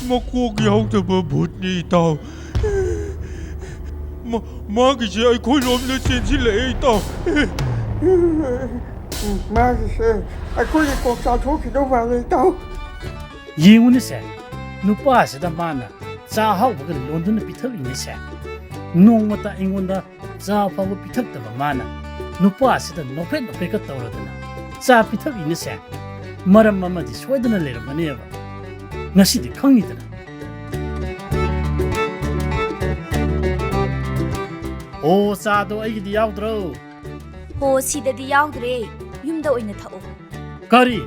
ꯃꯀꯣꯛ ꯌꯥꯎꯗꯕ ꯚꯨꯠꯅꯤ ꯏꯇꯥꯎ ꯃꯥꯒꯤꯁꯦ ꯑꯩꯈꯣꯏꯔꯣꯝꯗ ꯆꯦꯟꯁꯤꯜꯂꯛꯑꯦ ꯏꯇꯥꯎ ꯃꯥꯒꯤꯁꯦ ꯑꯩꯈꯣꯏꯒꯤ ꯀꯣꯛ ꯆꯥꯊꯣꯛꯈꯤꯗꯧ ꯃꯥꯜꯂꯦ ꯏꯇꯥꯎ ꯌꯦꯡꯉꯨꯅꯦꯁꯦ ꯅꯨꯄꯥꯁꯤꯗ ꯃꯥꯅ ꯆꯥ ꯍꯥꯎꯕꯒ ꯂꯣꯟꯗꯨꯅ ꯄꯤꯊꯛꯂꯤꯅꯦꯁꯦ ꯅꯣꯡꯃꯇ ꯑꯩꯉꯣꯟꯗ ꯆꯥ ꯐꯥꯎꯕ ꯄꯤꯊꯛꯇꯕ ꯃꯥꯅ ꯅꯨꯄꯥꯁꯤꯗ ꯅꯣꯛꯐꯦꯠ ꯅꯣꯛꯐꯦꯠꯀ ꯇꯧꯔꯗꯅ ꯆꯥ ꯄꯤꯊꯛꯂꯤꯅꯦꯁꯦ ꯃꯔꯝ ꯑꯃꯗꯤ ꯁꯣꯏꯗꯅ ꯂꯩꯔꯝꯒꯅꯦꯕ ꯉꯁꯤꯗꯤ ꯈꯪꯉꯤꯗꯅ ꯑꯣ ꯆꯥꯗꯣ ꯑꯩꯒꯤꯗꯤ ꯌꯥꯎꯗ꯭ꯔꯣ ꯍꯣ ꯁꯤꯗꯗꯤ ꯌꯥꯎꯗ꯭ꯔꯦ ꯌꯨꯝꯗ ꯑꯣꯏꯅ ꯊꯛꯑꯣ ꯀꯔꯤ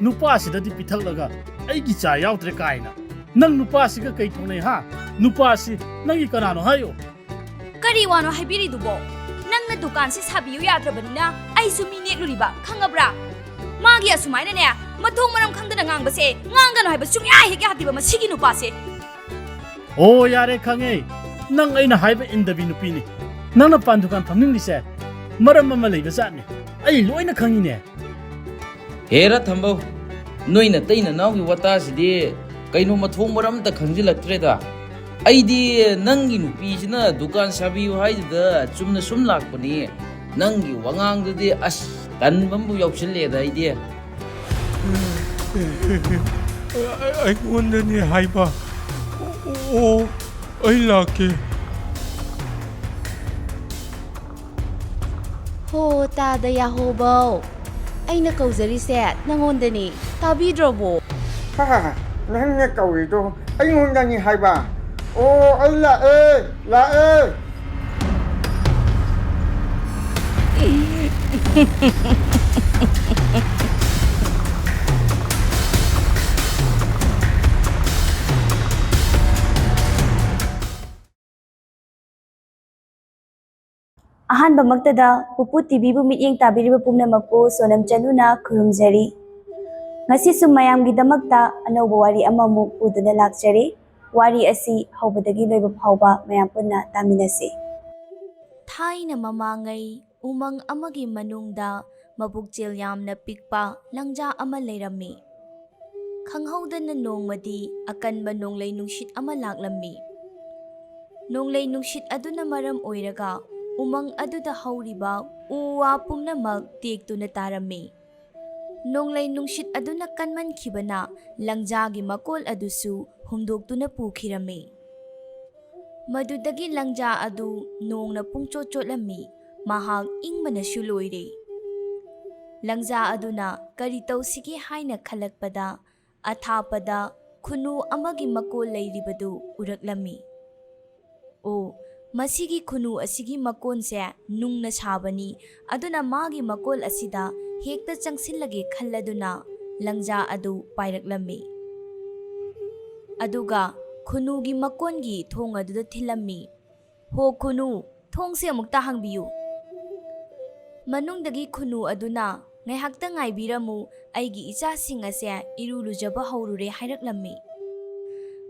ꯅꯨꯄꯥꯁꯤꯗꯗꯤ ꯄꯤꯊꯛꯂꯒ ꯑꯩꯒꯤ ꯆꯥ ꯌꯥꯎꯗ꯭ꯔꯦ ꯀꯥꯏꯅ ꯅꯪ ꯅꯨꯄꯥꯁꯤꯒ ꯀꯩ ꯊꯣꯛꯅꯩ ꯍꯥ ꯅꯨꯄꯥꯁꯤ ꯅꯪꯒꯤ ꯀꯅꯥꯅꯣ ꯍꯥꯏꯌꯣ ꯀꯔꯤ ꯋꯥꯅꯣ ꯍꯥꯏꯕꯤꯔꯤꯗꯨꯕꯣ ꯅꯪꯅ ꯗꯨꯀꯥꯟꯁꯦ ꯁꯥꯕꯤꯌꯨ ꯌꯥꯗ꯭ꯔꯕꯅꯤꯅ ꯑꯩꯁꯨ ꯃꯤ ꯅꯦꯛꯂꯨꯔꯤꯕ ꯈꯪꯉꯕ꯭ꯔꯥ ꯃꯥꯒꯤ ꯑꯁꯨꯃꯥꯏꯅꯅꯦ ꯃꯊꯣꯡ ꯃꯔꯝ ꯈꯪꯗꯅ ꯉꯥꯡꯕꯁꯦ ꯉꯥꯡꯒꯅꯨ ꯍꯥꯏꯕ ꯁꯨꯡꯌꯥ ꯍꯦꯛ ꯌꯥꯗꯦꯕ ꯃꯁꯤꯒꯤ ꯅꯨꯄꯥꯁꯦ ꯑꯣ ꯌꯥꯔꯦ ꯈꯪꯉꯦ ꯅꯪ ꯑꯩꯅ ꯍꯥꯏꯕ ꯏꯟꯗꯕꯤ ꯅꯨꯄꯤꯅꯤ ꯅꯪꯅ ꯄꯥꯟ ꯗꯨꯀꯥꯟ ꯐꯝꯅꯤꯡꯂꯤꯁꯦ ꯃꯔꯝ ꯑꯃ ꯂꯩꯕ ꯖꯥꯠꯅꯤ ꯑꯩ ꯂꯣꯏꯅ ꯈꯪꯉꯤꯅꯦ ꯍꯦꯔ ꯊꯝꯕꯧ ꯅꯣꯏꯅ ꯇꯩꯅ ꯅꯥꯎꯒꯤ ꯋꯥꯇꯥꯁꯤꯗꯤ ꯀꯩꯅꯣ ꯃꯊꯣꯡ ꯃꯔꯝ ꯑꯝꯇ ꯈꯪꯖꯤꯜꯂꯛꯇ꯭ꯔꯦꯗ ꯑꯩꯗꯤ ꯅꯪꯒꯤ ꯅꯨꯄꯤꯁꯤꯅ ꯗꯨꯀꯥꯟ ꯁꯥꯕꯤꯌꯨ ꯍꯥꯏꯗꯨꯗ ꯆꯨꯝꯅ ꯁꯨꯝ ꯂꯥꯛꯄꯅꯤ ꯅꯪꯒꯤ ꯋꯥꯉꯥꯡꯗꯨꯗꯤ ꯑꯁ ꯇꯟꯕ ꯑꯃꯕꯨ ꯌꯥꯎꯁꯤꯜꯂꯦꯗ ꯑꯩꯗꯤ ꯑꯩꯉꯣꯟꯗꯅꯦ ꯍꯥꯏꯕ ꯑꯣ ꯑꯩ ꯂꯥꯛꯀꯦ ꯍꯣ ꯇꯥꯗ ꯌꯥꯍꯧꯕꯧ ꯑꯩꯅ ꯀꯧꯖꯔꯤꯁꯦ ꯅꯪꯉꯣꯟꯗꯅꯤ ꯇꯥꯕꯤꯗ꯭ꯔꯕꯣ ꯍꯥ ꯅꯪꯅ ꯀꯧꯔꯤꯗꯣ ꯑꯩꯉꯣꯟꯗꯅꯤ ꯍꯥꯏꯕ ꯑꯣ ꯑꯩ ꯂꯥꯛꯑꯦ ꯂꯥꯛꯑꯦ ꯑꯍꯥꯟꯕꯃꯛꯇꯗ ꯄꯨꯄꯨ ꯇꯤꯚꯤꯕꯨ ꯃꯤꯠꯌꯦꯡ ꯇꯥꯕꯤꯔꯤꯕ ꯄꯨꯝꯅꯃꯛꯄꯨ ꯁꯣꯅꯝ ꯆꯅꯨꯅ ꯈꯨꯔꯨꯝꯖꯔꯤ ꯉꯁꯤꯁꯨ ꯃꯌꯥꯝꯒꯤꯗꯃꯛꯇ ꯑꯅꯧꯕ ꯋꯥꯔꯤ ꯑꯃꯃꯨꯛ ꯄꯨꯗꯨꯅ ꯂꯥꯛꯆꯔꯤ ꯋꯥꯔꯤ ꯑꯁꯤ ꯍꯧꯕꯗꯒꯤ ꯂꯣꯏꯕ ꯐꯥꯎꯕ ꯃꯌꯥꯝ ꯄꯨꯟꯅ ꯇꯥꯃꯤꯟꯅꯁꯤ ꯊꯥꯏꯅ ꯃꯃꯥꯡꯉꯩ ꯎꯃꯪ ꯑꯃꯒꯤ ꯃꯅꯨꯡꯗ ꯃꯕꯨꯛꯆꯦꯜ ꯌꯥꯝꯅ ꯄꯤꯛꯄ ꯂꯪꯖꯥ ꯑꯃ ꯂꯩꯔꯝꯃꯤ ꯈꯪꯍꯧꯗꯅ ꯅꯣꯡꯃꯗꯤ ꯑꯀꯟꯕ ꯅꯣꯡꯂꯩ ꯅꯨꯡꯁꯤꯠ ꯑꯃ ꯂꯥꯛꯂꯝꯃꯤ ꯅꯣꯡꯂꯩ ꯅꯨꯡꯁꯤꯠ ꯑꯗꯨꯅ ꯃꯔꯝ ꯑꯣꯏꯔꯒ ꯎꯃꯪ ꯑꯗꯨꯗ ꯍꯧꯔꯤꯕ ꯎ ꯋꯥ ꯄꯨꯝꯅꯃꯛ ꯇꯦꯛꯇꯨꯅ ꯇꯥꯔꯝꯃꯤ ꯅꯣꯡꯂꯩ ꯅꯨꯡꯁꯤꯠ ꯑꯗꯨꯅ ꯀꯟꯃꯟꯈꯤꯕꯅ ꯂꯪꯖꯥꯒꯤ ꯃꯀꯣꯜ ꯑꯗꯨꯁꯨ ꯍꯨꯝꯗꯣꯛꯇꯨꯅ ꯄꯨꯈꯤꯔꯝꯃꯤ ꯃꯗꯨꯗꯒꯤ ꯂꯪꯖꯥ ꯑꯗꯨ ꯅꯣꯡꯅ ꯄꯨꯡꯆꯣꯠ ꯆꯣꯠꯂꯝꯃꯤ ꯃꯍꯥꯛ ꯏꯪꯕꯅꯁꯨ ꯂꯣꯏꯔꯦ ꯂꯪꯖꯥ ꯑꯗꯨꯅ ꯀꯔꯤ ꯇꯧꯁꯤꯒꯦ ꯍꯥꯏꯅ ꯈꯜꯂꯛꯄꯗ ꯑꯊꯥꯞꯄꯗ ꯈꯨꯟꯅꯨ ꯑꯃꯒꯤ ꯃꯀꯣꯜ ꯂꯩꯔꯤꯕꯗꯨ ꯎꯔꯛꯂꯝꯃꯤ ꯑꯣ ꯃꯁꯤꯒꯤ ꯈꯨꯟꯅꯨ ꯑꯁꯤꯒꯤ ꯃꯀꯣꯟꯁꯦ ꯅꯨꯡꯅ ꯁꯥꯕꯅꯤ ꯑꯗꯨꯅ ꯃꯥꯒꯤ ꯃꯀꯣꯜ ꯑꯁꯤꯗ ꯍꯦꯛꯇ ꯆꯪꯁꯤꯜꯂꯒꯦ ꯈꯜꯂꯗꯨꯅ ꯂꯪꯖꯥ ꯑꯗꯨ ꯄꯥꯏꯔꯛꯂꯝꯃꯤ ꯑꯗꯨꯒ ꯈꯨꯟꯅꯨꯒꯤ ꯃꯀꯣꯟꯒꯤ ꯊꯣꯡ ꯑꯗꯨꯗ ꯊꯤꯜꯂꯝꯃꯤ ꯍꯣ ꯈꯨꯟꯅꯨ ꯊꯣꯡꯁꯦ ꯑꯃꯨꯛꯇ ꯍꯥꯡꯕꯤꯌꯨ ꯃꯅꯨꯡꯗꯒꯤ ꯈꯨꯟꯅꯨ ꯑꯗꯨꯅ ꯉꯥꯏꯍꯥꯛꯇ ꯉꯥꯏꯕꯤꯔꯝꯃꯨ ꯑꯩꯒꯤ ꯏꯆꯥꯁꯤꯡ ꯑꯁꯦ ꯏꯔꯨ ꯂꯨꯖꯕ ꯍꯧꯔꯨꯔꯦ ꯍꯥꯏꯔꯛꯂꯝꯃꯤ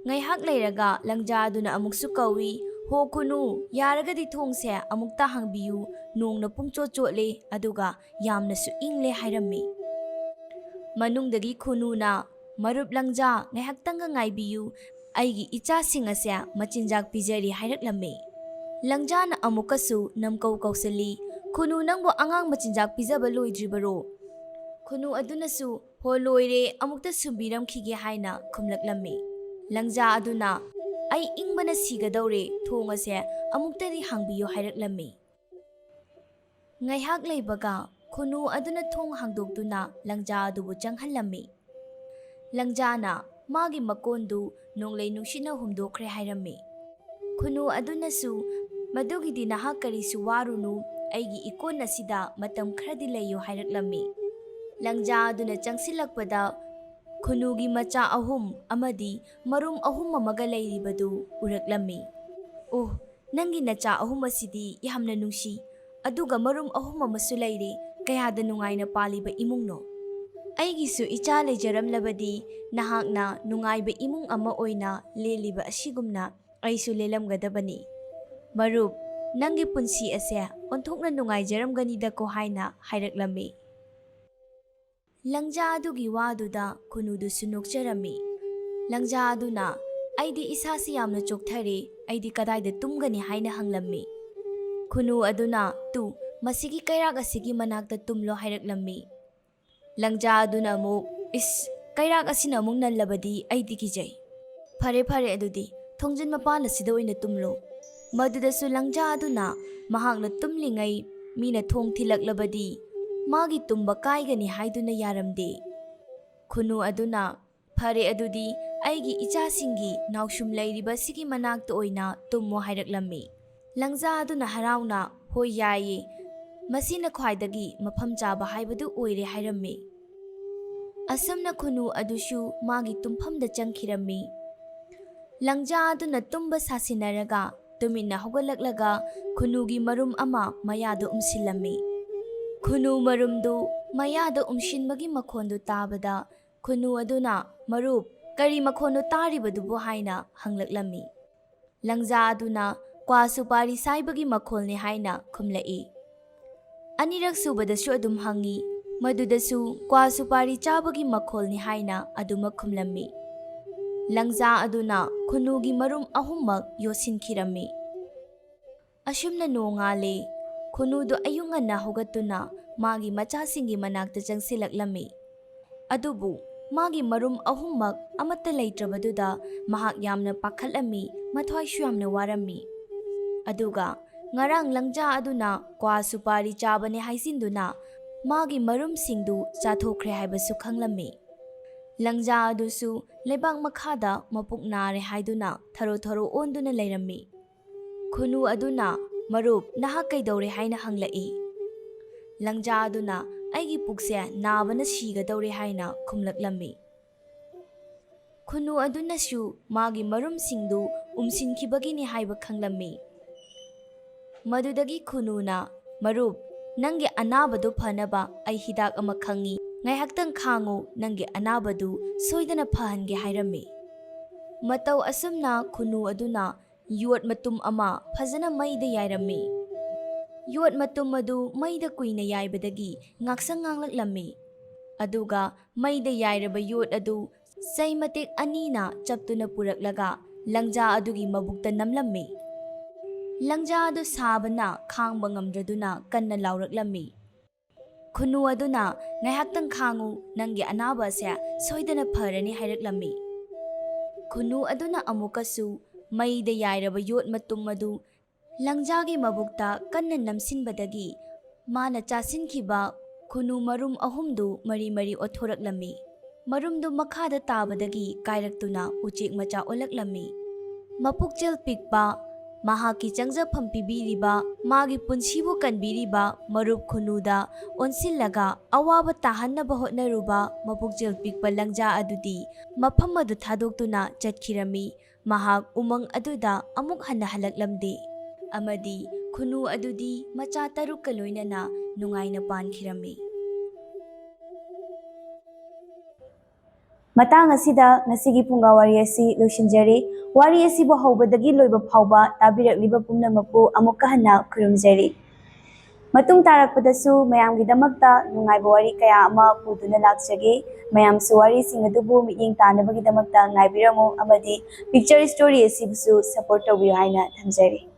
ꯉꯥꯏꯍꯥꯛ ꯂꯩꯔꯒ ꯂꯪꯖꯥ ꯑꯗꯨꯅ ꯑꯃꯨꯛꯁꯨ ꯀꯧꯏ ꯍꯣ ꯈꯨꯟꯅꯨ ꯌꯥꯔꯒꯗꯤ ꯊꯣꯡꯁꯦ ꯑꯃꯨꯛꯇ ꯍꯥꯡꯕꯤꯌꯨ ꯅꯣꯡꯅ ꯄꯨꯡꯆꯣꯠ ꯆꯣꯠꯂꯦ ꯑꯗꯨꯒ ꯌꯥꯝꯅꯁꯨ ꯏꯪꯂꯦ ꯍꯥꯏꯔꯝꯃꯤ ꯃꯅꯨꯡꯗꯒꯤ ꯈꯨꯟꯅꯨꯅ ꯃꯔꯨꯞ ꯂꯪꯖꯥ ꯉꯥꯏꯍꯥꯛꯇꯪꯒ ꯉꯥꯏꯕꯤꯌꯨ ꯑꯩꯒꯤ ꯏꯆꯥꯁꯤꯡ ꯑꯁꯦ ꯃꯆꯤꯟꯖꯥꯛ ꯄꯤꯖꯔꯤ ꯍꯥꯏꯔꯛꯂꯝꯃꯤ ꯂꯪꯖꯥꯅ ꯑꯃꯨꯛꯀꯁꯨ ꯅꯝꯀꯧ ꯀꯧꯁꯤꯜꯂꯤ ꯈꯨꯟꯅꯨ ꯅꯪꯕꯨ ꯑꯉꯥꯡ ꯃꯆꯤꯟꯖꯥꯛ ꯄꯤꯖꯕ ꯂꯣꯏꯗ꯭ꯔꯤꯕꯔꯣ ꯈꯨꯟꯅꯨ ꯑꯗꯨꯅꯁꯨ ꯍꯣ ꯂꯣꯏꯔꯦ ꯑꯃꯨꯛꯇ ꯁꯨꯝꯕꯤꯔꯝꯈꯤꯒꯦ ꯍꯥꯏꯅ ꯈꯨꯝꯂꯛꯂꯝꯃꯤ ꯂꯪꯖꯥ ꯑꯗꯨꯅ ꯑꯩ ꯏꯪꯕꯅ ꯁꯤꯒꯗꯧꯔꯦ ꯊꯣꯡ ꯑꯁꯦ ꯑꯃꯨꯛꯇꯗꯤ ꯍꯥꯡꯕꯤꯌꯨ ꯍꯥꯏꯔꯛꯂꯝꯃꯤ ꯉꯥꯏꯍꯥꯛ ꯂꯩꯕꯒ ꯈꯨꯟꯅꯨ ꯑꯗꯨꯅ ꯊꯣꯡ ꯍꯥꯡꯗꯣꯛꯇꯨꯅ ꯂꯪꯖꯥ ꯑꯗꯨꯕꯨ ꯆꯪꯍꯜꯂꯝꯃꯤ ꯂꯪꯖꯥꯅ ꯃꯥꯒꯤ ꯃꯀꯣꯟꯗꯨ ꯅꯣꯡꯂꯩ ꯅꯨꯡꯁꯤꯠꯅ ꯍꯨꯝꯗꯣꯛꯈ꯭ꯔꯦ ꯍꯥꯏꯔꯝꯃꯤ ꯈꯨꯟꯅꯨ ꯑꯗꯨꯅꯁꯨ ꯃꯗꯨꯒꯤꯗꯤ ꯅꯍꯥꯛ ꯀꯔꯤꯁꯨ ꯋꯥꯔꯨꯅꯨ ꯑꯩꯒꯤ ꯏꯀꯣꯟ ꯑꯁꯤꯗ ꯃꯇꯝ ꯈꯔꯗꯤ ꯂꯩꯌꯨ ꯍꯥꯏꯔꯛꯂꯝꯃꯤ ꯂꯪꯖꯥ ꯑꯗꯨꯅ ꯆꯪꯁꯤꯜꯂꯛꯄꯗ ꯈꯨꯟꯅꯨꯒꯤ ꯃꯆꯥ ꯑꯍꯨꯝ ꯑꯃꯗꯤ ꯃꯔꯨꯝ ꯑꯍꯨꯝ ꯑꯃꯒ ꯂꯩꯔꯤꯕꯗꯨ ꯎꯔꯛꯂꯝꯃꯤ ꯑꯣ ꯅꯪꯒꯤ ꯅꯆꯥ ꯑꯍꯨꯝ ꯑꯁꯤꯗꯤ ꯌꯥꯝꯅ ꯅꯨꯡꯁꯤ ꯑꯗꯨꯒ ꯃꯔꯨꯝ ꯑꯍꯨꯝ ꯑꯃꯁꯨ ꯂꯩꯔꯤ ꯀꯌꯥꯗ ꯅꯨꯡꯉꯥꯏꯅ ꯄꯥꯜꯂꯤꯕ ꯏꯃꯨꯡꯅꯣ ꯑꯩꯒꯤꯁꯨ ꯏꯆꯥ ꯂꯩꯖꯔꯝꯂꯕꯗꯤ ꯅꯍꯥꯛꯅ ꯅꯨꯡꯉꯥꯏꯕ ꯏꯃꯨꯡ ꯑꯃ ꯑꯣꯏꯅ ꯂꯦꯜꯂꯤꯕ ꯑꯁꯤꯒꯨꯝꯅ ꯑꯩꯁꯨ ꯂꯦꯜꯂꯝꯒꯗꯕꯅꯤ ꯃꯔꯨꯞ ꯅꯪꯒꯤ ꯄꯨꯟꯁꯤ ꯑꯁꯦ ꯑꯣꯟꯊꯣꯛꯅ ꯅꯨꯡꯉꯥꯏꯖꯔꯝꯒꯅꯤꯗꯀꯣ ꯍꯥꯏꯅ ꯍꯥꯏꯔꯛꯂꯝꯃꯤ ꯂꯪꯖꯥ ꯑꯗꯨꯒꯤ ꯋꯥꯗꯨꯗ ꯈꯨꯟꯅꯨꯗꯨꯁꯨ ꯅꯣꯛꯆꯔꯝꯃꯤ ꯂꯪꯖꯥ ꯑꯗꯨꯅ ꯑꯩꯗꯤ ꯏꯁꯥꯁꯤ ꯌꯥꯝꯅ ꯆꯣꯛꯊꯔꯦ, ꯑꯩꯗꯤ ꯀꯗꯥꯏꯗ ꯇꯨꯝꯒꯅꯤ ꯍꯥꯏꯅ ꯍꯪꯂꯝꯃꯤ꯫ ꯈꯨꯅꯨ ꯑꯗꯨꯅ ꯃꯁꯤꯒꯤ ꯀꯩꯔꯥꯛ ꯑꯁꯤꯒꯤ ꯃꯅꯥꯛꯇ ꯇꯨꯝꯂꯣ ꯍꯥꯏꯔꯛꯂꯝꯃꯤ꯫ ꯂꯪꯖꯥ ꯑꯗꯨꯅ ꯑꯃꯨꯛ ꯀꯩꯔꯥꯛ ꯑꯁꯤꯅ ꯑꯃꯨꯛ ꯅꯜꯂꯕꯗꯤ ꯑꯩꯗꯤ ꯀꯤꯖꯩ꯫ ꯐꯔꯦ ꯐꯔꯦ ꯑꯗꯨꯗꯤ ꯊꯣꯡꯖꯤꯟ ꯃꯄꯥꯟ ꯑꯁꯤꯗ ꯑꯣꯏꯅ ꯇꯨꯝꯂꯣ꯫ ꯃꯗꯨꯗꯁꯨ ꯂꯪꯖꯥ ꯑꯗꯨꯅ ꯃꯍꯥꯛꯅ ꯇꯨꯝꯂꯤꯉꯩ ꯃꯤꯅ ꯊꯣꯡ ꯊꯤꯜꯂꯛꯂꯕꯗꯤ ꯃꯥꯒꯤ ꯇꯨꯝꯕ ꯀꯥꯏꯒꯅꯤ ꯍꯥꯏꯗꯨꯅ ꯌꯥꯔꯝꯗꯦ꯫ ꯈꯨꯅꯨ ꯑꯗꯨꯅ ꯐꯔꯦ ꯑꯗꯨꯗꯤ ꯑꯩꯒꯤ ꯏꯆꯥꯁꯤꯡꯒꯤ ꯅꯥꯎꯁꯨꯝ ꯂꯩꯔꯤꯕ ꯁꯤꯒꯤ ꯃꯅꯥꯛꯇ ꯑꯣꯏꯅ ꯇꯨꯝꯃꯣ ꯍꯥꯏꯔꯛꯂꯝꯃꯤ꯫ ꯂꯪꯖꯥ ꯑꯗꯨꯅ ꯍꯔꯥꯎꯅ ꯍꯣꯏ ꯌꯥꯏꯌꯦ, ꯃꯁꯤꯅ ꯈ꯭ꯋꯥꯏꯗꯒꯤ ꯃꯐꯝ ꯆꯥꯕ ꯍꯥꯏꯕꯗꯨ ꯑꯣꯏꯔꯦ ꯍꯥꯏꯔꯝꯃꯤ꯫ ꯑꯁꯨꯝꯅ ꯈꯨꯅꯨ ꯑꯗꯨꯁꯨ ꯃꯥꯒꯤ ꯇꯨꯝꯐꯝꯗ ꯆꯪꯈꯤꯔꯝꯃꯤ꯫ ꯂꯪꯖꯥ ꯑꯗꯨꯅ ꯇꯨꯝꯕ ꯁꯥꯁꯤꯟꯅꯔꯒ ꯇꯨꯃꯤꯟꯅ ꯍꯧꯒꯠꯂꯛꯂꯒ ꯈꯨꯅꯨꯒꯤ ꯃꯔꯨꯝ ꯑꯃ ꯃꯌꯥꯗ ꯎꯝꯁꯤꯜꯂꯝꯃꯤ꯫ ꯈꯨꯅꯨ ꯃꯔꯨꯝꯗꯨ ꯃꯌꯥꯗ ꯎꯝꯁꯤꯟꯕꯒꯤ ꯃꯈꯣꯟꯗꯨ ꯇꯥꯕꯗ ꯈꯨꯅꯨ ꯑꯗꯨꯅ ꯃꯔꯨꯞ ꯀꯔꯤ ꯃꯈꯣꯟꯅꯣ ꯇꯥꯔꯤꯕꯗꯨꯕꯨ ꯍꯥꯏꯅ ꯍꯪꯂꯛꯂꯝꯃꯤ꯫ ꯂꯪꯖꯥ ꯑꯗꯨꯅ ꯀ꯭ꯋꯥ ꯁꯨꯄꯥꯔꯤ ꯁꯥꯏꯕꯒꯤ ꯃꯈꯣꯜꯅꯤ ꯍꯥꯏꯅ ꯈꯨꯝꯂꯛꯏ꯫ ꯑꯅꯤꯔꯛ ꯁꯨꯕꯗꯁꯨ ꯑꯗꯨꯝ ꯍꯪꯉꯤ, ꯃꯗꯨꯗꯁꯨ ꯀ꯭ꯋꯥ ꯁꯨꯄꯥꯔꯤ ꯆꯥꯕꯒꯤ ꯃꯈꯣꯜꯅꯤ ꯍꯥꯏꯅ ꯑꯗꯨꯃꯛ ꯈꯨꯝꯂꯝꯃꯤ꯫ ꯂꯪꯖꯥ ꯑꯗꯨꯅ ꯈꯨꯅꯨꯒꯤ ꯃꯔꯨꯝ ꯑꯍꯨꯝꯃꯛ ꯌꯣꯠꯁꯤꯟꯈꯤꯔꯝꯃꯤ꯫ ꯑꯁꯨꯝꯅ ꯅꯣꯡꯉꯥꯜꯂꯦ꯫ ꯈꯨꯅꯨꯗꯨ ꯑꯌꯨꯛ ꯉꯟꯅ ꯍꯧꯒꯠꯇꯨꯅ ꯃꯥꯒꯤ ꯃꯆꯥꯁꯤꯡꯒꯤ ꯃꯅꯥꯛꯇ ꯆꯪꯁꯤꯜꯂꯛꯂꯝꯃꯤ꯫ ꯑꯗꯨꯕꯨ ꯃꯥꯒꯤ ꯃꯔꯨꯝ ꯑꯍꯨꯝꯃꯛ ꯑꯃꯠꯇ ꯂꯩꯇ꯭ꯔꯕꯗꯨꯗ ꯃꯍꯥꯛ ꯌꯥꯝꯅ ꯄꯥꯈꯠꯂꯝꯃꯤ, ꯃꯊ꯭ꯋꯥꯏꯁꯨ ꯌꯥꯝꯅ ꯋꯥꯔꯝꯃꯤ꯫ ꯑꯗꯨꯒ ꯉꯔꯥꯡ ꯂꯪꯖꯥ ꯑꯗꯨꯅ ꯀ꯭ꯋꯥ ꯁꯨꯄꯥꯔꯤ ꯆꯥꯕꯅꯤ ꯍꯥꯏꯖꯤꯟꯗꯨꯅ ꯃꯥꯒꯤ ꯃꯔꯨꯝꯁꯤꯡꯗꯨ ꯆꯥꯊꯣꯛꯈ꯭ꯔꯦ ꯍꯥꯏꯕꯁꯨ ꯈꯪꯂꯝꯃꯤ꯫ ꯂꯪꯖꯥ ꯑꯗꯨꯁꯨ ꯂꯩꯕꯥꯛ ꯃꯈꯥꯗ ꯃꯄꯨꯛ ꯅꯥꯔꯦ ꯍꯥꯏꯗꯨꯅ ꯊꯔꯣ ꯊꯔꯣ ꯑꯣꯟꯗꯨꯅ ꯂꯩꯔꯝꯃꯤ꯫ ꯈꯨꯅꯨ ꯑꯗꯨꯅ ꯃꯔꯨꯞ ꯅꯍꯥꯛ ꯀꯩꯗꯧꯔꯦ ꯍꯥꯏꯅ ꯍꯪꯂꯛꯏ꯫ ꯂꯪꯖꯥ ꯑꯗꯨꯅ ꯑꯩꯒꯤ ꯄꯨꯛꯁꯦ ꯅꯥꯕꯅ ꯁꯤꯒꯗꯧꯔꯦ ꯍꯥꯏꯅ ꯈꯨꯝꯂꯛꯂꯝꯃꯤ꯫ ꯈꯨꯅꯨ ꯑꯗꯨꯅꯁꯨ ꯃꯥꯒꯤ ꯃꯔꯨꯝꯁꯤꯡꯗꯨ ꯎꯝꯁꯤꯟꯈꯤꯕꯒꯤꯅꯤ ꯍꯥꯏꯕ ꯈꯪꯂꯝꯃꯤ꯫ ꯃꯗꯨꯗꯒꯤ ꯈꯨꯅꯨꯅ ꯃꯔꯨꯞ ꯅꯪꯒꯤ ꯑꯅꯥꯕꯗꯨ ꯐꯅꯕ ꯑꯩ ꯍꯤꯗꯥꯛ ꯑꯃ ꯈꯪꯉꯤ, ꯉꯥꯏꯍꯥꯛꯇꯪ ꯈꯥꯡꯉꯨ, ꯅꯪꯒꯤ ꯑꯅꯥꯕꯗꯨ ꯁꯣꯏꯗꯅ ꯐꯍꯟꯒꯦ ꯍꯥꯏꯔꯝꯃꯤ꯫ ꯃꯇꯧ ꯑꯁꯨꯝꯅ ꯈꯨꯅꯨ ꯑꯗꯨꯅ ꯌꯣꯠ ꯃꯇꯨꯝ ꯑꯃ ꯐꯖꯅ ꯃꯩꯗ ꯌꯥꯏꯔꯝꯃꯤ꯫ ꯌꯣꯠ ꯃꯇꯨꯝ ꯑꯗꯨ ꯃꯩꯗ ꯀꯨꯏꯅ ꯌꯥꯏꯕꯗꯒꯤ ꯉꯥꯡꯁꯪ ꯉꯥꯡꯂꯛꯂꯝꯃꯤ꯫ ꯑꯗꯨꯒ ꯃꯩꯗ ꯌꯥꯏꯔꯕ ꯌꯣꯠ ꯑꯗꯨ ꯆꯩ ꯃꯇꯦꯛ ꯑꯅꯤꯅ ꯆꯞꯇꯨꯅ ꯄꯨꯔꯛꯂꯒ ꯂꯪꯖꯥ ꯑꯗꯨꯒꯤ ꯃꯕꯨꯛꯇ ꯅꯝꯂꯝꯃꯤ꯫ ꯂꯪꯖꯥ ꯑꯗꯨ ꯁꯥꯕꯅ ꯈꯥꯡꯕ ꯉꯝꯗ꯭ꯔꯗꯨꯅ ꯀꯟꯅ ꯂꯥꯎꯔꯛꯂꯝꯃꯤ꯫ ꯈꯨꯅꯨ ꯑꯗꯨꯅ ꯉꯥꯏꯍꯥꯛꯇꯪ ꯈꯥꯡꯉꯨ, ꯅꯪꯒꯤ ꯑꯅꯥꯕ ꯑꯁꯦ ꯁꯣꯏꯗꯅ ꯐꯔꯅꯤ ꯍꯥꯏꯔꯛꯂꯝꯃꯤ꯫ ꯈꯨꯅꯨ ꯑꯗꯨꯅ ꯑꯃꯨꯛꯀꯁꯨ ꯃꯩꯗ ꯌꯥꯏꯔꯕ ꯌꯣꯠ ꯃꯇꯨꯝ ꯑꯗꯨ ꯂꯪꯖꯥꯒꯤ ꯃꯕꯨꯛꯇ ꯀꯟꯅ ꯅꯝꯁꯤꯟꯕꯗꯒꯤ ꯃꯥꯅ ꯆꯥꯁꯤꯟꯈꯤꯕ ꯈꯨꯅꯨ ꯃꯔꯨꯝ ꯑꯍꯨꯝꯗꯨ ꯃꯔꯤ ꯃꯔꯤ ꯑꯣꯠꯊꯣꯔꯛꯂꯝꯃꯤ꯫ ꯃꯔꯨꯝꯗꯨ ꯃꯈꯥꯗ ꯇꯥꯕꯗꯒꯤ ꯀꯥꯏꯔꯛꯇꯨꯅ ꯎꯆꯦꯛ ꯃꯆꯥ ꯑꯣꯜꯂꯛꯂꯝꯃꯤ꯫ ꯃꯄꯨꯛꯆꯦꯜ ꯄꯤꯛꯄ, ꯃꯍꯥꯛꯀꯤ ꯆꯪꯖꯐꯝ ꯄꯤꯕꯤꯔꯤꯕ, ꯃꯥꯒꯤ ꯄꯨꯟꯁꯤꯕꯨ ꯀꯟꯕꯤꯔꯤꯕ ꯃꯔꯨꯞ ꯈꯨꯅꯨꯗ ꯑꯣꯟꯁꯤꯜꯂꯒ ꯑꯋꯥꯕ ꯇꯥꯍꯟꯅꯕ ꯍꯣꯠꯅꯔꯨꯕ ꯃꯄꯨꯛꯆꯦꯜ ꯄꯤꯛꯄ ꯂꯪꯖꯥ ꯑꯗꯨꯗꯤ ꯃꯐꯝ ꯑꯗꯨ ꯊꯥꯗꯣꯛꯇꯨꯅ ꯆꯠꯈꯤꯔꯝꯃꯤ꯫ ꯃꯍꯥꯛ ꯎꯃꯪ ꯑꯗꯨꯗ ꯑꯃꯨꯛ ꯍꯟꯅ ꯍꯜꯂꯛꯂꯝꯗꯦ꯫ ꯑꯃꯗꯤ ꯈꯨꯅꯨ ꯑꯗꯨꯗꯤ ꯃꯆꯥ 6ꯀ ꯂꯣꯏꯅꯅ ꯅꯨꯡꯉꯥꯏꯅ ꯄꯥꯟꯈꯤꯔꯝꯃꯤ꯫ ꯃꯇꯥꯡ ꯑꯁꯤꯗ ꯉꯁꯤꯒꯤ ꯐꯨꯡꯒꯥ ꯋꯥꯔꯤ ꯑꯁꯤ ꯂꯣꯏꯁꯤꯟꯖꯔꯤ꯫ ꯋꯥꯔꯤ ꯑꯁꯤꯕꯨ ꯍꯧꯕꯗꯒꯤ ꯂꯣꯏꯕ ꯐꯥꯎꯕ ꯇꯥꯕꯤꯔꯛꯂꯤꯕ ꯄꯨꯝꯅꯃꯛꯄꯨ ꯑꯃꯨꯛꯀ ꯍꯟꯅ ꯈꯨꯔꯨꯝꯖꯔꯤ꯫ ꯃꯇꯨꯡ ꯇꯥꯔꯛꯄꯗꯁꯨ ꯃꯌꯥꯝꯒꯤꯗꯃꯛꯇ ꯅꯨꯡꯉꯥꯏꯕ ꯋꯥꯔꯤ ꯀꯌꯥ ꯑꯃ ꯄꯨꯗꯨꯅ ꯂꯥꯛꯆꯒꯦ꯫ ꯃꯌꯥꯝꯁꯨ ꯋꯥꯔꯤꯁꯤꯡ ꯑꯗꯨꯕꯨ ꯃꯤꯠꯌꯦꯡ ꯇꯥꯅꯕꯒꯤꯗꯃꯛꯇ ꯉꯥꯏꯕꯤꯔꯝꯃꯨ ꯑꯃꯗꯤ ꯄꯤꯛꯆꯔ ꯁ꯭ꯇꯣꯔꯤ ꯑꯁꯤꯕꯨꯁꯨ ꯁꯄꯣꯔꯠ ꯇꯧꯕꯤꯌꯨ ꯍꯥꯏꯅ ꯊꯝꯖꯔꯤ꯫